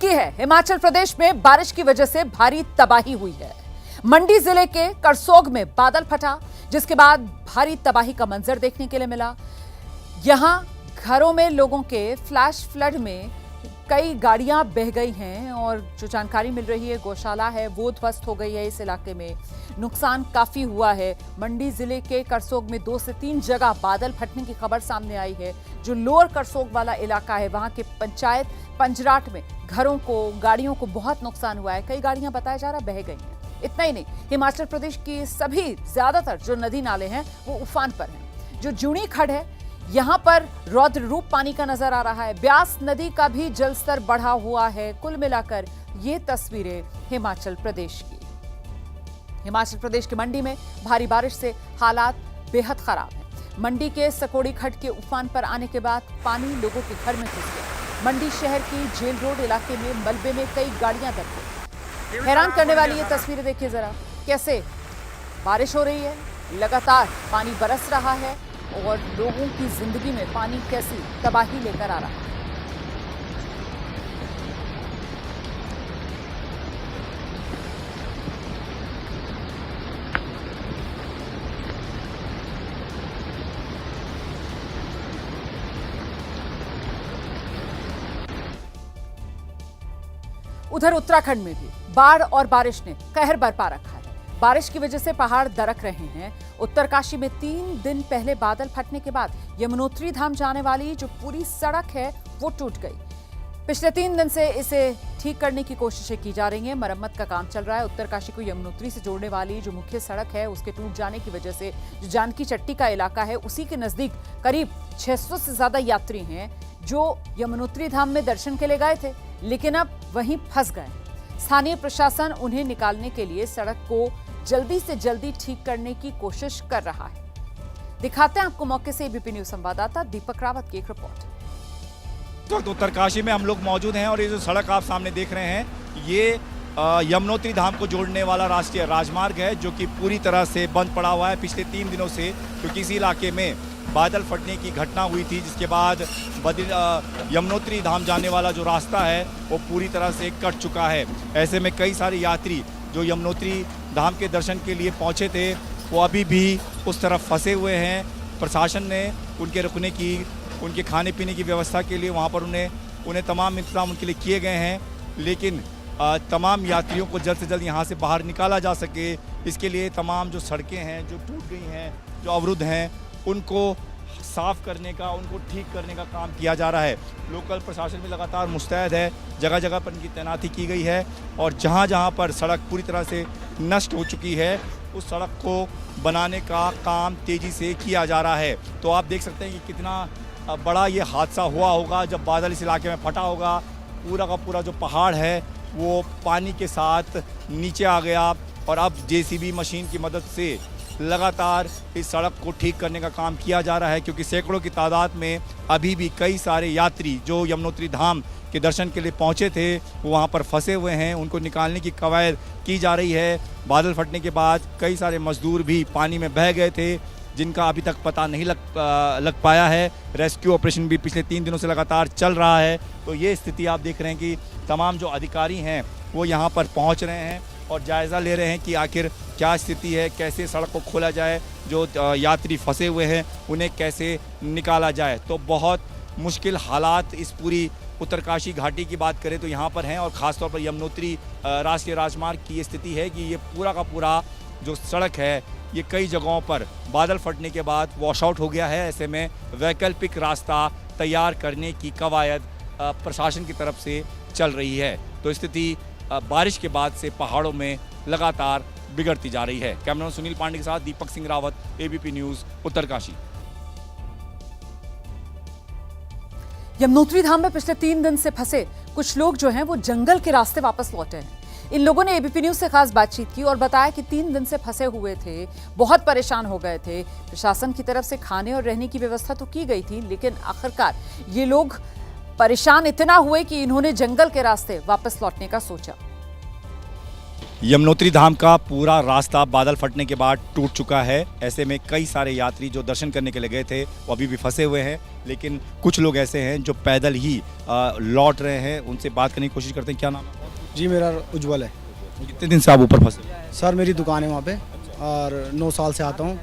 की है। हिमाचल प्रदेश में बारिश की वजह से भारी तबाही हुई है। मंडी जिले के करसोग में बादल फटा, जिसके बाद भारी तबाही का मंजर देखने के लिए मिला। यहां घरों में लोगों के फ्लैश फ्लड में कई गाड़ियां बह गई हैं और जो जानकारी मिल रही है, गौशाला है वो ध्वस्त हो गई है। इस इलाके में नुकसान काफी हुआ है। मंडी जिले के करसोग में 2 से 3 जगह बादल फटने की खबर सामने आई है। जो लोअर करसोग वाला इलाका है, वहां के पंचायत पंजराट में घरों को, गाड़ियों को बहुत नुकसान हुआ है। कई गाड़ियां बताया जा रहा बह गई हैं। इतना ही नहीं, हिमाचल प्रदेश की सभी ज्यादातर जो नदी नाले हैं वो उफान पर हैं। जो जूनी खड्ड है, यहां पर रौद्र रूप पानी का नजर आ रहा है। ब्यास नदी का भी जलस्तर बढ़ा हुआ है। कुल मिलाकर ये तस्वीरें हिमाचल प्रदेश की। हिमाचल प्रदेश के मंडी में भारी बारिश से हालात बेहद खराब हैं। मंडी के सकोड़ी खड्ड के उफान पर आने के बाद पानी लोगों के घर में घुस गया। मंडी शहर की जेल रोड इलाके में मलबे में कई गाड़ियां दब गई। हैरान करने वाली ये तस्वीरें देखिए जरा, कैसे बारिश हो रही है, लगातार पानी बरस रहा है और लोगों की जिंदगी में पानी कैसी तबाही लेकर आ रहा है। उधर उत्तराखंड में भी बाढ़ और बारिश ने कहर बरपा रखा है। बारिश की वजह से पहाड़ दरक रहे हैं। उत्तरकाशी में 3 दिन पहले बादल फटने के बाद यमुनोत्री धाम जाने वाली जो पूरी सड़क है वो टूट गई। पिछले 3 दिन से इसे ठीक करने की कोशिशें की जा रही हैं। मरम्मत का काम चल रहा है। उत्तरकाशी को यमुनोत्री से जोड़ने वाली जो मुख्य सड़क है उसके टूट जाने की वजह से जो जानकी चट्टी का इलाका है, उसी के नजदीक करीब 600 से ज्यादा यात्री हैं जो यमुनोत्री धाम में दर्शन के लिए गए थे, लेकिन अब वहीं फंस गए। स्थानीय प्रशासन उन्हें निकालने के लिए सड़क को जल्दी से जल्दी ठीक करने की कोशिश कर रहा है। दिखाते हैं आपको मौके से एबीपी न्यूज संवाददाता दीपक रावत की एक रिपोर्ट। इस वक्त उत्तरकाशी में हम लोग मौजूद हैं और ये जो सड़क आप सामने देख रहे हैं, ये यमुनोत्री धाम को जोड़ने वाला राष्ट्रीय राजमार्ग है जो कि पूरी तरह से बंद पड़ा हुआ है पिछले 3 दिनों से, क्योंकि इसी इलाके में बादल फटने की घटना हुई थी, जिसके बाद यमुनोत्री धाम जाने वाला जो रास्ता है वो पूरी तरह से कट चुका है। ऐसे में कई सारे यात्री जो यमुनोत्री धाम के दर्शन के लिए पहुंचे थे वो अभी भी उस तरफ फंसे हुए हैं। प्रशासन ने उनके रुकने की, उनके खाने पीने की व्यवस्था के लिए वहां पर उन्हें तमाम इंतजाम उनके लिए किए गए हैं, लेकिन तमाम यात्रियों को जल्द से जल्द यहां से बाहर निकाला जा सके, इसके लिए तमाम जो सड़कें हैं जो टूट गई हैं, जो अवरुद्ध हैं, उनको साफ करने का, उनको ठीक करने का काम किया जा रहा है। लोकल प्रशासन भी लगातार मुस्तैद है। जगह जगह पर इनकी तैनाती की गई है और जहां जहां पर सड़क पूरी तरह से नष्ट हो चुकी है उस सड़क को बनाने का काम तेज़ी से किया जा रहा है। तो आप देख सकते हैं कि कितना बड़ा ये हादसा हुआ होगा जब बादल इस इलाके में फटा होगा। पूरा का पूरा जो पहाड़ है वो पानी के साथ नीचे आ गया और अब जेसीबी मशीन की मदद से लगातार इस सड़क को ठीक करने का काम किया जा रहा है, क्योंकि सैकड़ों की तादाद में अभी भी कई सारे यात्री जो यमुनोत्री धाम के दर्शन के लिए पहुंचे थे वो वहां पर फंसे हुए हैं। उनको निकालने की कवायद की जा रही है। बादल फटने के बाद कई सारे मजदूर भी पानी में बह गए थे, जिनका अभी तक पता नहीं लग पाया है। रेस्क्यू ऑपरेशन भी पिछले 3 दिनों से लगातार चल रहा है। तो ये स्थिति आप देख रहे हैं कि तमाम जो अधिकारी हैं वो यहाँ पर पहुँच रहे हैं और जायज़ा ले रहे हैं कि आखिर क्या स्थिति है, कैसे सड़क को खोला जाए, जो यात्री फंसे हुए हैं उन्हें कैसे निकाला जाए। तो बहुत मुश्किल हालात इस पूरी उत्तरकाशी घाटी की बात करें तो यहाँ पर हैं और ख़ासतौर पर यमुनोत्री राष्ट्रीय राजमार्ग की ये स्थिति है कि ये पूरा का पूरा जो सड़क है ये कई जगहों पर बादल फटने के बाद वॉश आउट हो गया है। ऐसे में वैकल्पिक रास्ता तैयार करने की कवायद प्रशासन की तरफ से चल रही है। तो स्थिति बारिश के बाद से पहाड़ों में लगातार बिगड़ती जा रही है। कैमरामैन सुनील पांडे के साथ दीपक सिंह रावत, एबीपी न्यूज, उत्तरकाशी। यमुनोत्री धाम में पिछले 3 दिन से फंसे कुछ लोग जो हैं वो जंगल के रास्ते वापस लौटे हैं। इन लोगों ने एबीपी न्यूज से खास बातचीत की और बताया कि 3 दिन से फंसे हुए थे, बहुत परेशान हो गए थे। प्रशासन की तरफ से खाने और रहने की व्यवस्था तो की गई थी, लेकिन आखिरकार ये लोग परेशान इतना हुए कि इन्होंने जंगल के रास्ते वापस लौटने का सोचा। यमुनोत्री धाम का पूरा रास्ता बादल फटने के बाद टूट चुका है। ऐसे में कई सारे यात्री जो दर्शन करने के लिए गए थे वो अभी भी फंसे हुए हैं, लेकिन कुछ लोग ऐसे हैं जो पैदल ही लौट रहे हैं। उनसे बात करने की कोशिश करते हैं। क्या नाम है? जी मेरा उज्जवल है। कितने दिन से आप ऊपर फंसे? सर मेरी दुकान है वहाँ पे और 9 साल से आता हूँ,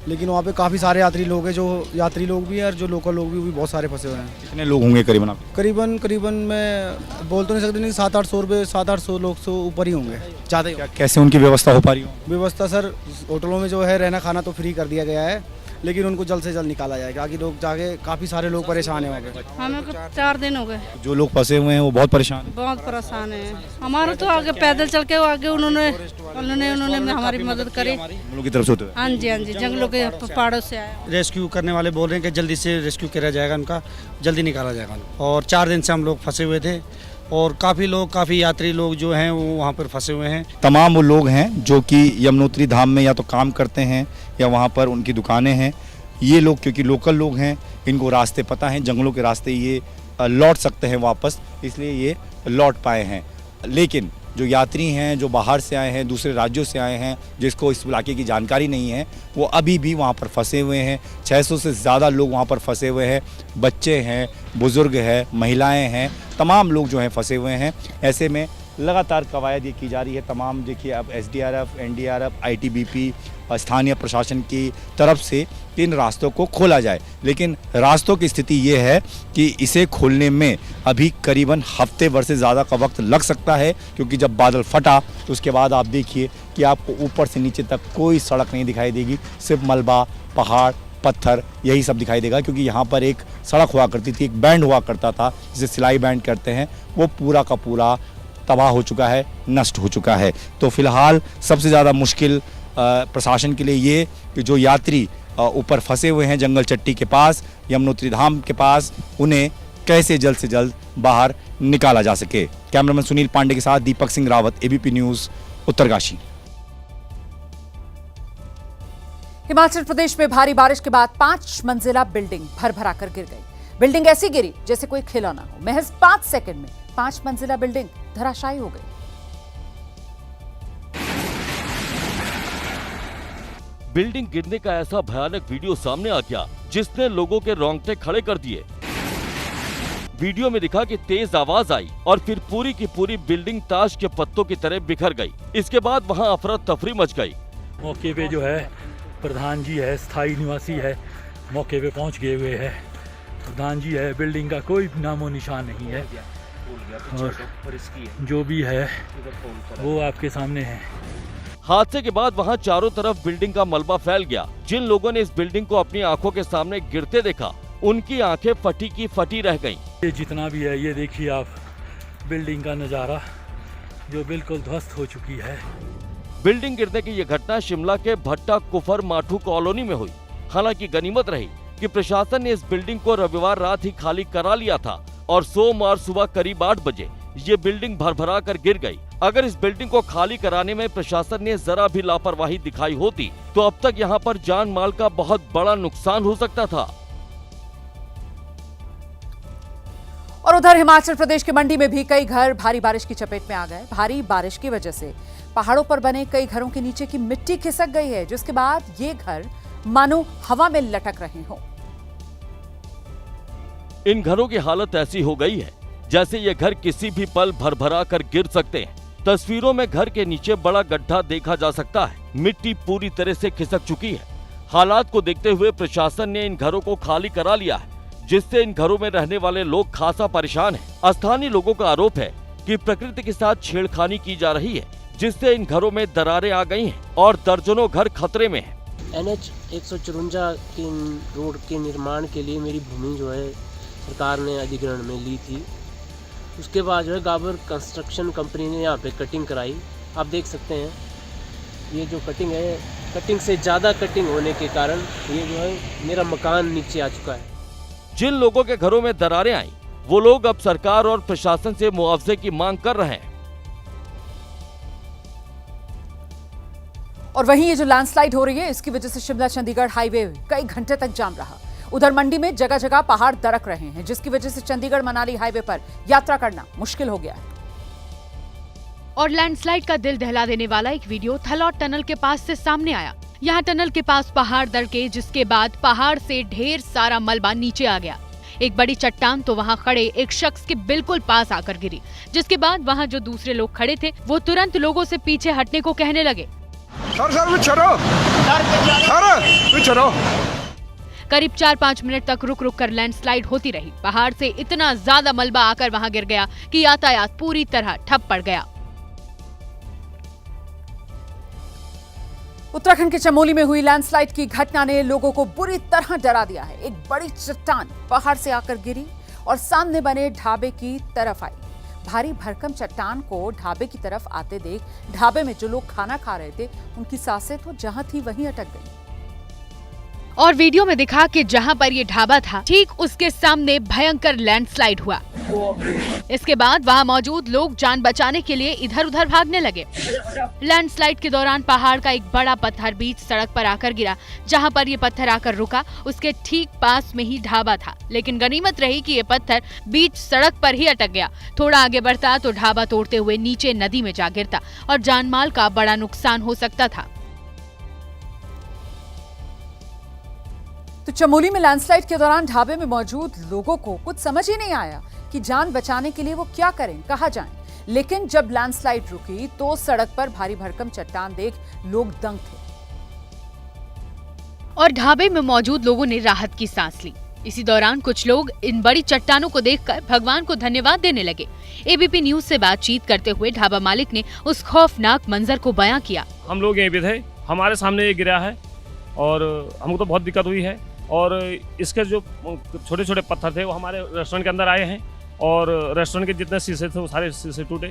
लेकिन वहाँ पे काफ़ी सारे यात्री लोग हैं, जो यात्री लोग भी हैं और जो लोकल लोग भी, वो भी बहुत सारे फंसे हुए हैं। कितने लोग होंगे करीबन आप? करीबन मैं बोल तो नहीं सकते, नहीं 700-800 रुपये 700-800 लोग से ऊपर ही होंगे, ज़्यादा ही। कैसे उनकी व्यवस्था हो पा रही हो? व्यवस्था सर होटलों में जो है रहना खाना तो फ्री कर दिया गया है, लेकिन उनको जल्द से जल्द निकाला जाएगा क्योंकि लोग जाके काफ़ी सारे लोग परेशान हैं वहाँ पे। हमें को 4 दिन हो गए। जो लोग फंसे हुए हैं वो बहुत परेशान हैं। बहुत परेशान है। हमारे तो आगे पैदल चल के आगे उन्होंने हमारी मदद करी। हम लोग की तरफ से होते हुए हाँ जी, जंगलों के पहाड़ों से आए। रेस्क्यू करने वाले बोल रहे हैं कि जल्दी से रेस्क्यू किया जाएगा, उनका जल्दी निकाला जाएगा। और 4 दिन से हम लोग फंसे हुए थे और काफ़ी यात्री लोग जो हैं वो वहाँ पर फंसे हुए हैं। तमाम वो लोग हैं जो कि यमुनोत्री धाम में या तो काम करते हैं या वहाँ पर उनकी दुकानें हैं। ये लोग क्योंकि लोकल लोग हैं, इनको रास्ते पता हैं, जंगलों के रास्ते ये लौट सकते हैं वापस, इसलिए ये लौट पाए हैं। लेकिन जो यात्री हैं, जो बाहर से आए हैं, दूसरे राज्यों से आए हैं, जिसको इस इलाके की जानकारी नहीं है, वो अभी भी वहाँ पर फंसे हुए हैं। 600 से ज़्यादा लोग वहाँ पर फंसे हुए हैं। बच्चे हैं, बुज़ुर्ग हैं, महिलाएं हैं, तमाम लोग जो हैं फंसे हुए हैं। ऐसे में लगातार कवायद ये की जा रही है। तमाम देखिए अब SDRF, NDRF, ITBP, स्थानीय प्रशासन की तरफ से इन रास्तों को खोला जाए, लेकिन रास्तों की स्थिति ये है कि इसे खोलने में अभी करीबन हफ्ते भर से ज़्यादा का वक्त लग सकता है, क्योंकि जब बादल फटा तो उसके बाद आप देखिए कि आपको ऊपर से नीचे तक कोई सड़क नहीं दिखाई देगी, सिर्फ मलबा, पहाड़, पत्थर, यही सब दिखाई देगा। क्योंकि यहाँ पर एक सड़क हुआ करती थी, एक बैंड हुआ करता था जिसे सिलाई बैंड करते हैं, वो पूरा का पूरा तबाह हो चुका है, नष्ट हो चुका है। तो फिलहाल सबसे ज़्यादा मुश्किल प्रशासन के लिए ये कि जो यात्री ऊपर फंसे हुए हैं जंगल चट्टी के पास, यमुनोत्री धाम के पास, उन्हें कैसे जल्द से जल्द बाहर निकाला जा सके। कैमरामैन सुनील पांडे के साथ दीपक सिंह रावत, ABP न्यूज़, उत्तरकाशी। हिमाचल प्रदेश में भारी बारिश के बाद 5 मंजिला बिल्डिंग भर-भरा कर गिर गई। बिल्डिंग ऐसी गिरी जैसे कोई खिलौना हो। महज 5 सेकंड में 5 मंजिला बिल्डिंग धराशायी हो गई। बिल्डिंग गिरने का ऐसा भयानक वीडियो सामने आ गया जिसने लोगों के रोंगटे खड़े कर दिए। वीडियो में दिखा कि तेज आवाज आई और फिर पूरी की पूरी बिल्डिंग ताश के पत्तों की तरह बिखर गई। इसके बाद वहां अफरा तफरी मच गई। मौके पे जो है प्रधान जी है, स्थायी निवासी है, मौके पे पहुंच गए हुए है। प्रधान जी है, बिल्डिंग का कोई नामो निशान नहीं है और जो भी है वो आपके सामने है। हादसे के बाद वहां चारों तरफ बिल्डिंग का मलबा फैल गया। जिन लोगों ने इस बिल्डिंग को अपनी आंखों के सामने गिरते देखा, उनकी आंखें फटी की फटी रह गईं। ये जितना भी है, ये देखिए आप बिल्डिंग का नज़ारा जो बिल्कुल ध्वस्त हो चुकी है। बिल्डिंग गिरने की यह घटना शिमला के भट्टा कुफर माठू कॉलोनी में हुई। हालांकि गनीमत रही कि प्रशासन ने इस बिल्डिंग को रविवार रात ही खाली करा लिया था और सोमवार सुबह करीब 8 बजे ये बिल्डिंग भरभरा कर गिर गई। अगर इस बिल्डिंग को खाली कराने में प्रशासन ने जरा भी लापरवाही दिखाई होती तो अब तक यहाँ पर जान माल का बहुत बड़ा नुकसान हो सकता था। और उधर हिमाचल प्रदेश के मंडी में भी कई घर भारी बारिश की चपेट में आ गए। भारी बारिश की वजह से पहाड़ों पर बने कई घरों के नीचे की मिट्टी खिसक गई है, जिसके बाद ये घर मानो हवा में लटक रहे हों। इन घरों की हालत ऐसी हो गई है जैसे ये घर किसी भी पल भरभरा कर गिर सकते हैं। तस्वीरों में घर के नीचे बड़ा गड्ढा देखा जा सकता है। मिट्टी पूरी तरह से खिसक चुकी है। हालात को देखते हुए प्रशासन ने इन घरों को खाली करा लिया है, जिससे इन घरों में रहने वाले लोग खासा परेशान हैं। स्थानीय लोगों का आरोप है कि प्रकृति के साथ छेड़खानी की जा रही है, जिससे इन घरों में दरारें आ गई हैं और दर्जनों घर खतरे में हैं। NH 154 के रोड के निर्माण के लिए मेरी भूमि जो है सरकार ने अधिग्रहण में ली थी। उसके बाद जो है गाबर कंस्ट्रक्शन कंपनी ने यहाँ पे कटिंग कराई। आप देख सकते हैं ये जो कटिंग है, कटिंग से ज़्यादा कटिंग होने के कारण ये जो है मेरा मकान नीचे आ चुका है। जिन लोगों के घरों में दरारें आई, वो लोग अब सरकार और प्रशासन से मुआवजे की मांग कर रहे हैं। और वहीं ये जो लैंडस्लाइड हो रही है, इसकी वजह से शिमला चंडीगढ़ हाईवे कई घंटे तक जाम रहा। उधर मंडी में जगह जगह पहाड़ दरक रहे हैं, जिसकी वजह से चंडीगढ़ मनाली हाईवे पर यात्रा करना मुश्किल हो गया है। और लैंडस्लाइड का दिल दहला देने वाला एक वीडियो थलौट टनल के पास से सामने आया। यहाँ टनल के पास पहाड़ दरके, जिसके बाद पहाड़ से ढेर सारा मलबा नीचे आ गया। एक बड़ी चट्टान तो वहाँ खड़े एक शख्स के बिल्कुल पास आकर गिरी, जिसके बाद वहाँ जो दूसरे लोग खड़े थे वो तुरंत लोगों से पीछे हटने को कहने लगे। करीब 4-5 मिनट तक रुक रुक कर लैंडस्लाइड होती रही। पहाड़ से इतना ज्यादा मलबा आकर वहाँ गिर गया कि यातायात पूरी तरह ठप पड़ गया। उत्तराखंड के चमोली में हुई लैंडस्लाइड की घटना ने लोगों को बुरी तरह डरा दिया है। एक बड़ी चट्टान पहाड़ से आकर गिरी और सामने बने ढाबे की तरफ आई। भारी भरकम चट्टान को ढाबे की तरफ आते देख ढाबे में जो लोग खाना खा रहे थे उनकी सांसें तो जहां थी वहीं अटक गई। और वीडियो में दिखा कि जहां पर ये ढाबा था ठीक उसके सामने भयंकर लैंडस्लाइड हुआ। इसके बाद वहां मौजूद लोग जान बचाने के लिए इधर उधर भागने लगे। लैंडस्लाइड के दौरान पहाड़ का एक बड़ा पत्थर बीच सड़क पर आकर गिरा। जहां पर ये पत्थर आकर रुका उसके ठीक पास में ही ढाबा था, लेकिन गनीमत रही कि ये पत्थर बीच सड़क पर ही अटक गया। थोड़ा आगे बढ़ता तो ढाबा तोड़ते हुए नीचे नदी में जा गिरता और जानमाल का बड़ा नुकसान हो सकता था। तो चमोली में लैंडस्लाइड के दौरान ढाबे में मौजूद लोगों को कुछ समझ ही नहीं आया कि जान बचाने के लिए वो क्या करें, कहां जाएं। लेकिन जब लैंडस्लाइड रुकी तो सड़क पर भारी भरकम चट्टान देख लोग दंग थे और ढाबे में मौजूद लोगों ने राहत की सांस ली। इसी दौरान कुछ लोग इन बड़ी चट्टानों को देखकर भगवान को धन्यवाद देने लगे। एबीपी न्यूज से बातचीत करते हुए ढाबा मालिक ने उस खौफनाक मंजर को बयां किया। हम लोग यहीं पे थे, हमारे सामने ये गिरा है और हमको तो बहुत दिक्कत हुई है। और इसके जो छोटे छोटे पत्थर थे वो हमारे रेस्टोरेंट के अंदर आए हैं और रेस्टोरेंट के जितने शीशे थे वो सारे शीशे टूटे।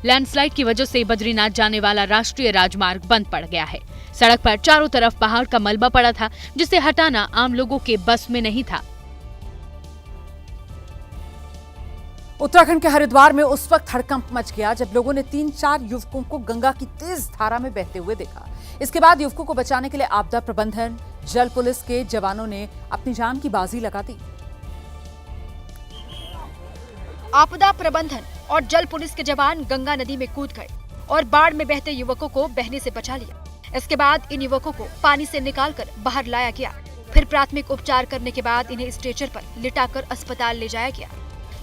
लैंडस्लाइड की वजह से बद्रीनाथ जाने वाला राष्ट्रीय राजमार्ग बंद पड़ गया है। सड़क पर चारों तरफ पहाड़ का मलबा पड़ा था, जिसे हटाना आम लोगों के बस में नहीं था। उत्तराखंड के हरिद्वार में उस वक्त हड़कंप मच गया जब लोगों ने 3-4 युवकों को गंगा की तेज धारा में बहते हुए देखा। इसके बाद युवकों को बचाने के लिए आपदा प्रबंधन, जल पुलिस के जवानों ने अपनी जान की बाजी लगा दी। आपदा प्रबंधन और जल पुलिस के जवान गंगा नदी में कूद गए और बाढ़ में बहते युवकों को बहने से बचा लिया। इसके बाद इन युवकों को पानी से निकालकर बाहर लाया गया। फिर प्राथमिक उपचार करने के बाद इन्हें स्ट्रेचर पर लिटाकर अस्पताल ले जाया गया।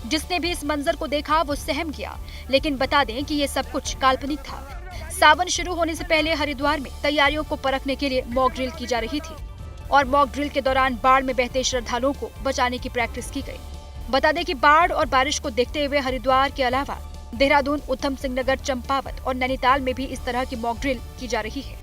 जिसने भी इस मंजर को देखा वो सहम गया। लेकिन बता दें कि ये सब कुछ काल्पनिक था। सावन शुरू होने से पहले हरिद्वार में तैयारियों को परखने के लिए मॉक ड्रिल की जा रही थी और मॉक ड्रिल के दौरान बाढ़ में बहते श्रद्धालुओं को बचाने की प्रैक्टिस की गई। बता दें कि बाढ़ और बारिश को देखते हुए हरिद्वार के अलावा देहरादून, उधम सिंह नगर, चंपावत और नैनीताल में भी इस तरह की मॉक ड्रिल की जा रही है।